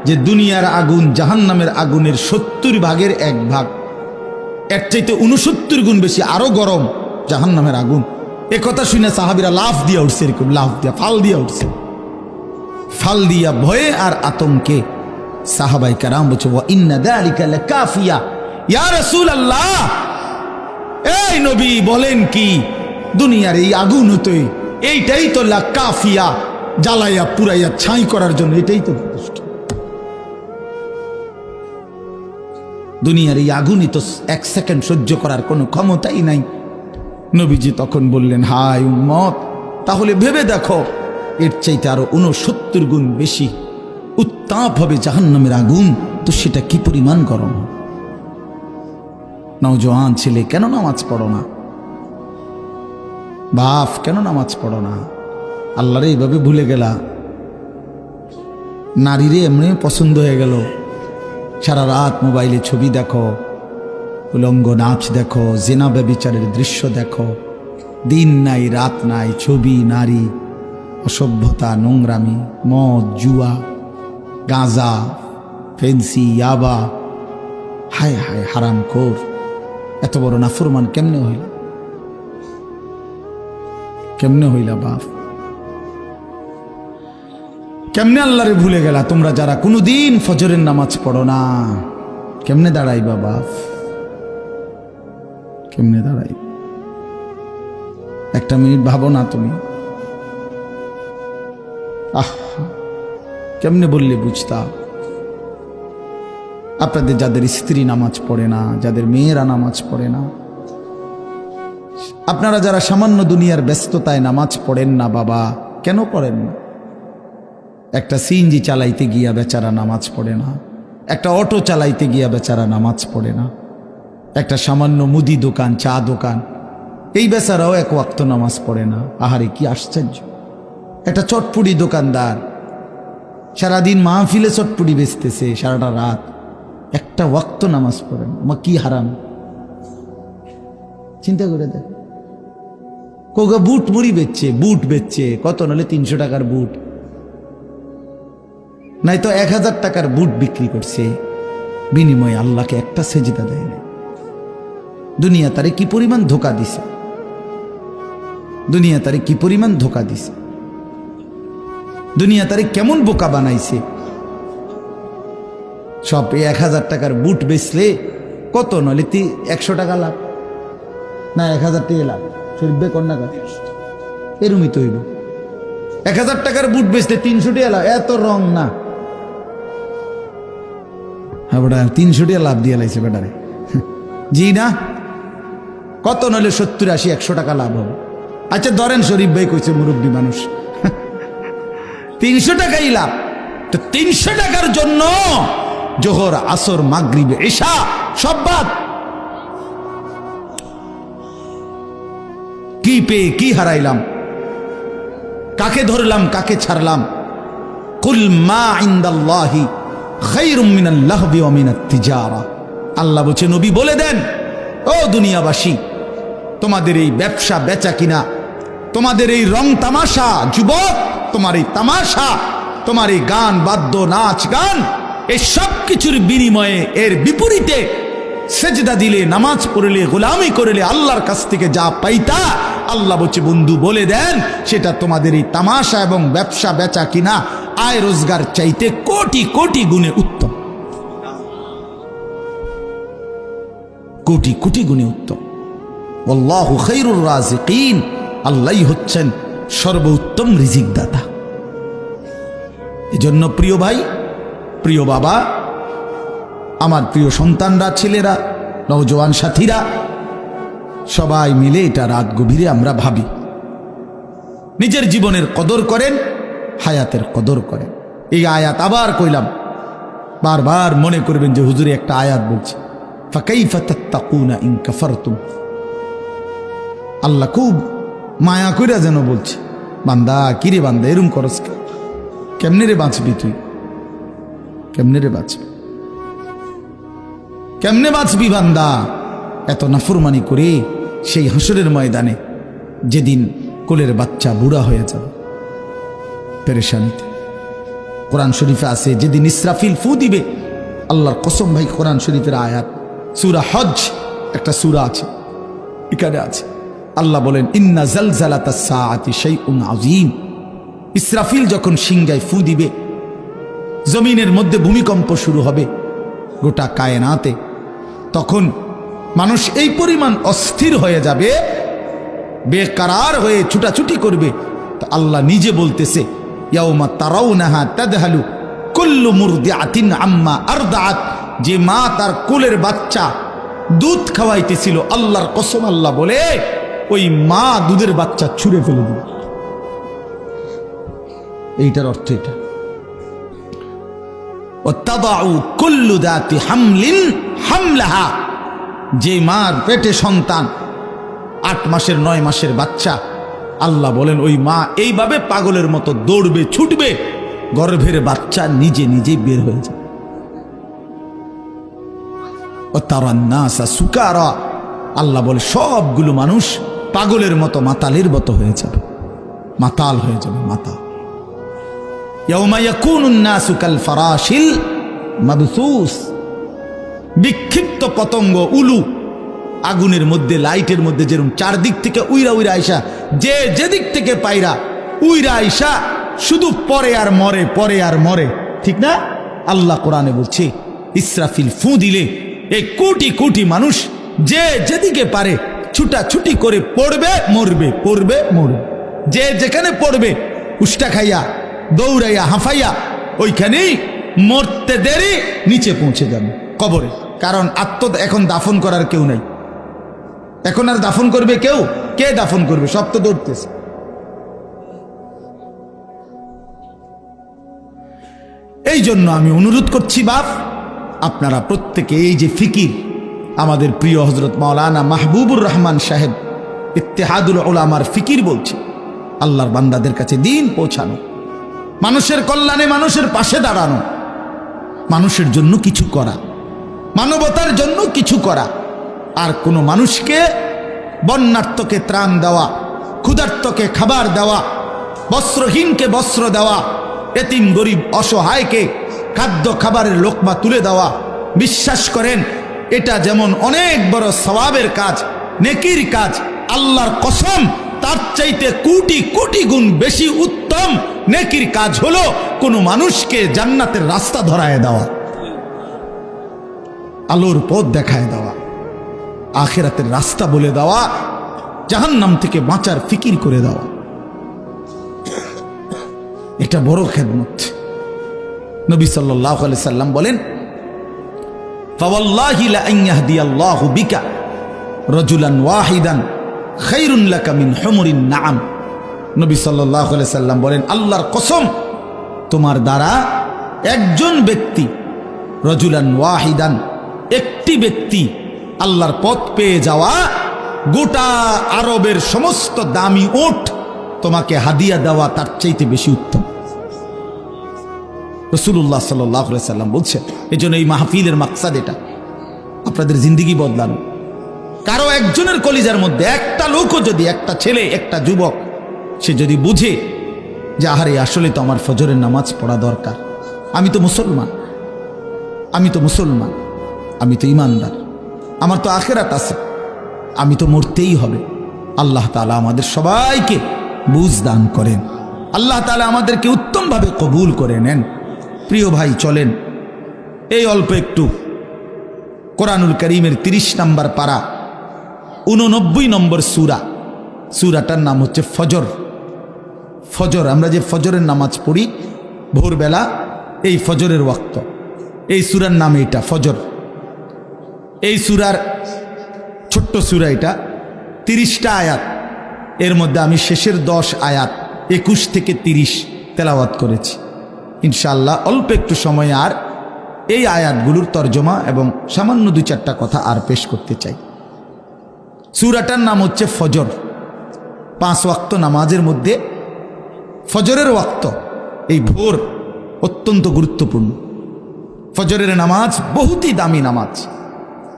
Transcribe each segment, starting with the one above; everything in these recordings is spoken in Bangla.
যে দুনিয়ার আগুন জাহান্নামের আগুনের 70 ভাগের 1 ভাগ, এর চাইতে 69 গুণ বেশি আরো গরম জাহান্নামের আগুন। এ কথা শুনে সাহাবীরা লাফ দিয়া উঠছে, এরকম লাফ দিয়া ফাল দিয়া উঠছে, ফাল দিয়া ভয়ে আর আতঙ্কে। সাহাবাই কেরাম বলছে ওয়া ইন্না যালিকা লাকাফিয়া ইয়া রাসূলুল্লাহ, এই নবী বলেন কি, দুনিয়ার এই আগুন হতে এইটাই তো লাকাফিয়া, জ্বালাইয়া পুরাইয়া ছাই করার জন্য এটাই তো যথেষ্ট। দুনিয়ার এই আগুনই তো 1 সেকেন্ড সহ্য করার কোনো ক্ষমতাই নাই। নবীজি তখন বললেন, হায় উম্মত, তাহলে ভেবে দেখো এর চাইতে আরো 69 গুণ বেশি উত্তাপ হবে জাহান্নামের আগুন, তো সেটা কি পরিমাণ গরম। নওজোয়ান ছেলে, কেন নামাজ পড়ো না? বাপ, কেন নামাজ পড়ো না? আল্লাহরে এইভাবে ভুলে গেলা, নারীরে এমনি পছন্দ হয়ে গেল, সারা রাত মোবাইলে ছবি দেখো, উলঙ্গ নাচ দেখো, জেনা ব্যভিচারের দৃশ্য দেখো, দিন নাই রাত নাই, ছবি, নারী, অসভ্যতা, নোংরামি, মদ, জুয়া, গাঁজা, ফেন্সি, ইয়াবা, হায় হায় হারামখোর। এত বড় নাফরমান কেমনে হইল? কেমনে হইলা বাপ? কেমনে আল্লাহরে ভুলে গেলা? তোমরা যারা কোনোদিন ফজরের নামাজ পড়ো না, কেমনে দাঁড়াইবা বাপ? কেমনে দাঁড়াই? একটা মিনিট ভাবো না তুমি? কেমনে বললে বুঝতা? আপনাদের যাদের স্ত্রী নামাজ পড়ে না, যাদের মেয়েরা নামাজ পড়ে না, আপনারা যারা সামান্য দুনিয়ার ব্যস্ততায় নামাজ পড়েন না বাবা, কেন পড়েন না? একটা সিএনজি চালাইতে গিয়া বেচারা নামাজ পড়ে না, একটা অটো চালাইতে গিয়া বেচারা নামাজ পড়ে না, একটা সামান্য মুদি দোকান, চা দোকান, এই বেচারাও 1 ওয়াক্ত নামাজ পড়ে না। আহারে কি আশ্চর্য! একটা চটপুরি দোকানদার সারাদিন মাহফিলে চটপুরি বেচতেছে, সারাটা রাত, একটা ওয়াক্ত নামাজ পড়ে না। কি হারাম! চিন্তা করে দেখ। কোগা বুট মুড়ি বেচছে, বুট বেচছে কত, নাহলে 300 টাকার বুট, নাই তো 1000 টাকার বুট বিক্রি করছে, বিনিময়ে আল্লাহকে একটা সেজদা দেয় না। দুনিয়া তারে কি পরিমাণ ধোঁকা দিছে, দুনিয়া তারে কি পরিমাণ ধোঁকা দিছে, দুনিয়া তারে কেমন বোকা বানাইছে। সব এই 1000 টাকার বুট বেচলে কত, নলে 100 টাকা লাভ, না 1000 টাকা লাভ, শরীফে কন্যা কথা এরমই তো হইব। 1000 টাকার বুট বেচলে 300 টাকা লাভ, এত রং না। হ্যাঁ বেটা, 300 টাকা লাভ দিয়ে লাইছে বেটারে, জি না? কত নইলে 70, 80, 100 টাকা লাভ হবে। আচ্ছা ধরেন শরীফ ভাই কইছে মুরব্বী মানুষ 300 টাকাই লাভ, তো 300 টাকার জন্য জোহর, আসর, মাগরিব, ইশা সব বাদ। কি পেয়ে কি হারাইলাম? কাকে ধরলাম, কাকে ছাড়লাম? কুল মা ইনদাল্লাহি খায়রুম মিনাল লাহবি ওয়া মিনাত তিজারা। আল্লাহ বলছে, নবী বলে দেন, ও দুনিয়াবাসী, তোমাদের এই ব্যবসা বেচা কিনা, তোমাদের এই রং তামাশা, যুবক, তোমার এই তামাশা, তোমার এই গান বাদ্য, নাচ গান, এই সব কিছুর বিনিময়ে, এর বিপরীতে সেজদা দিলে, নামাজ পড়লে, গোলামি করলে আল্লাহর কাছ থেকে যা পাইতা, আল্লাহ বলছে বন্ধু বলে দেন, সেটা তোমাদের এই তামাশা এবং ব্যবসা বেচা কিনা, আয় রোজগার চাইতে কোটি কোটি গুণে উত্তম, কোটি কোটি গুণে উত্তম। আল্লাহু খায়রুর রাজিকিন, আল্লাহই হচ্ছেন সর্বোত্তম রিজিক দাতা। এজন্য প্রিয় ভাই, প্রিয় বাবা, আমার প্রিয় সন্তানরা, ছেলেরা, নওজোয়ান সাথীরা, সবাই মিলে এটা রাত গভীরে আমরা ভাবি, নিজের জীবনের কদর করেন, হায়াতের কদর করেন। এই আয়াত আবার কইলাম, বারবার মনে করবেন যে হুজুরে একটা আয়াত বলছে, ফাকাইফা তাত্তাকুনা ইন কাফারতুম। আল্লাহ খুব মায়া কইরা যেন বলছে, বান্দা, কিরে বান্দা, এরম করস, কেমনে রে বাঁচবি তুই? কেমনে রে বাঁচবি? কেমনে বাঁচবি বান্দা এত নাফরমানি করে সেই হাসরের ময়দানে, যেদিন কোলের বাচ্চা বুড়া হয়ে যাবে পেরেশানিতে? কোরআন শরীফে আছে যেদিন ইসরাফিল ফু দিবে, আল্লাহর কসম ভাই কোরআন শরীফের আয়াত, সূরা হজ একটা সূরা আছে, এখানে আছে আল্লাহ বলেন ইন্না জালজালাতাস সাআতি শাইউন আযীম। ইসরাফিল যখন সিংহায় ফু দিবে, জমিনের মধ্যে ভূমিকম্প শুরু হবে গোটা কায়নাতে, তখন মানুষ এই পরিমাণ অস্থির হয়ে যাবে, বেকারার হয়ে ছুটাছুটি করবে। তো আল্লাহ নিজে বলতেছে ইয়াউমা তারাউনাহা তাদহালু কুল্লু মুরদিআতিন আম্মা আরদাআত, যে মা তার কোলের বাচ্চা দুধ খাওয়াইতেছিল, আল্লাহর কসম আল্লাহ বলে ওই মা দুধের বাচ্চা ছুঁড়ে ফেলে দিল। এইটার অর্থ এটা। ওয়াতাদাউ কুল্লু দাতি হামলিন হামলাহা, যে মার পেটে সন্তান 8 মাসের 9 মাসের বাচ্চা, আল্লাহ বলেন ওই মা এইভাবে পাগলের মতো দৌড়বে ছুটবে, গর্ভের বাচ্চা নিজে নিজেই বের হয়ে যাবে। ওয়াতারান নাসা সুকারা, আল্লাহ বলে সবগুলো মানুষ পাগলের মতো মাতালের মতো হয়ে যাবে, মাতাল হয়ে যাবে, মাতাল। ইয়াউমা ইয়াকুনুন নাসু কাল ফারাশিল মাবসুস, বিক্ষিপ্ত পতঙ্গ উলু আগুনের মধ্যে, লাইটের মধ্যে যেরকম চারদিক থেকে উইরা উইরা আইসা, যে যেদিক থেকে পাইরা উইরা আইসা শুধু পরে আর মরে, পরে আর মরে, ঠিক না? আল্লাহ কোরআনে বলছে ইসরাফিল ফু দিলে এই কোটি কোটি মানুষ যে যেদিকে পারে ছুটাছুটি করে পড়বে মরবে, পড়বে মরবে, যে যেখানে পড়বে উষ্টা খাইয়া দৌড়াইয়া হাঁফাইয়া ওইখানেই মরতে দেরি নিচে পৌঁছে যাবে কবরে। কারণ এখন দাফন করার কেউ নাই, এখন আর দাফন করবে কেউ? কে দাফন করবে? সব তো দৌড়তেছে। এই জন্য আমি অনুরোধ করছি বাপ, আপনারা প্রত্যেকে এই যে ফিকির, আমাদের প্রিয় হযরত মাওলানা মাহবুবুর রহমান সাহেব ইত্তেহাদুল উলামার ফিকির বলছে, আল্লাহর বান্দাদের কাছে দিন পৌঁছানো, মানুষের কল্যাণে মানুষের পাশে দাঁড়ানো, মানুষের জন্য কিছু করা, মানবতার জন্য কিছু করা, আর কোনো মানুষকে বন্যার্তকে ত্রাণ দেওয়া, ক্ষুধার্তকে খাবার দেওয়া, বস্ত্রহীনকে বস্ত্র দেওয়া, এতিম গরিব অসহায়কে খাদ্য খাবারের লোকমা তুলে দেওয়া, বিশ্বাস করেন এটা যেমন অনেক বড় সওয়াবের কাজ, নেকির কাজ, আল্লাহর কসম তার চাইতে কোটি কোটি গুণ বেশি উত্তম নেকির কাজ হলো কোনো মানুষকে জান্নাতের রাস্তা ধরায় দেওয়া, আলোর পথ দেখায় দেওয়া, আখিরাতের রাস্তা বলে দেওয়া, জাহান্নাম থেকে বাঁচার ফিকির করে দেওয়া। এটা বড় খেদমত। নবী সাল্লাল্লাহু আলাইহি সাল্লাম বলেন ফাওয়াল্লাহি লা আন ইয়াহদিয়াল্লাহু বিকা রাজুলান ওয়াহিদান খায়রুন লাকা মিন হুমুরিন নাআম। নবী সাল্লাল্লাহু আলাইহি সাল্লাম বলেন আল্লাহর কসম, তোমার দ্বারা একজন ব্যক্তি, রাজুলান ওয়াহিদান, একটি ব্যক্তি আল্লাহর পথ পেয়ে যাওয়া, গোটা আরবের সমস্ত দামি উট তোমাকে হাদিয়া দেওয়া তার চাইতে বেশি উত্তম। রাসূলুল্লাহ সাল্লাল্লাহু আলাইহি সাল্লাম বলছেন, এজন্য এই মাহফিলের মাকসাদ এটা, আপনাদের জিন্দেগি বদলানো। কারো একজনের কলিজার মধ্যে একটা লোকও যদি, একটা ছেলে, একটা যুবক, সে যদি বুঝে যে আহারে আসলে তো আমার ফজরের নামাজ পড়া দরকার, আমি তো মুসলমান, আমি তো মুসলমান, আমি তো ইমানদার, আমার তো আখিরাত আছে, আমি তো মরতেই হবে। আল্লাহ তাআলা আমাদের সবাইকে বুঝ দান করেন, আল্লাহ তাআলা আমাদেরকে উত্তমভাবে কবুল করে নেন। প্রিয় ভাই, চলেন এই অল্প একটু কোরআনুল কারীমের 30 নম্বর পারা 89 নম্বর সূরা, সূরাটার নাম হচ্ছে ফজর। ফজর, আমরা যে ফজরের নামাজ পড়ি ভোরবেলা, এই ফজরের ওয়াক্ত, এই সূরার নাম এটা ফজর। এই সূরার ছোট্ট সূরা, এটা 30টা আয়াত, এর মধ্যে আমি শেষের 10 আয়াত 21 থেকে 30 তেলাওয়াত করেছি। ইনশাআল্লাহ অল্প একটু সময় আর এই আয়াতগুলোর তর্জমা এবং সামান্য 2-4টা কথা আর পেশ করতে চাই। সূরাটার নাম হচ্ছে ফজর। 5 ওয়াক্ত নামাজের মধ্যে ফজরের ওয়াক্ত, এই ভোর অত্যন্ত গুরুত্বপূর্ণ। ফজরের নামাজ বহুতই দামি নামাজ।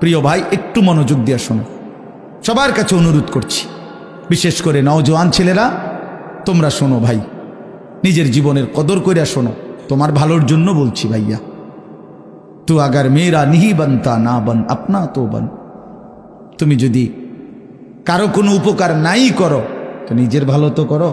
প্রিয় ভাই, একটু মনোযোগ দিয়ে শোনো, সবার কাছে অনুরোধ করছি, বিশেষ করে নওজোয়ান ছেলেরা, তোমরা শোনো ভাই, নিজের জীবনের কদর কইরা শোনো। তোমার ভালোর জন্য বলছি ভাইয়া। তু আগার মেরা নিহি বানতা না বন আপনা তো বন, তুমি যদি কারো কোনো উপকার নাই করো তো নিজের ভালো তো করো।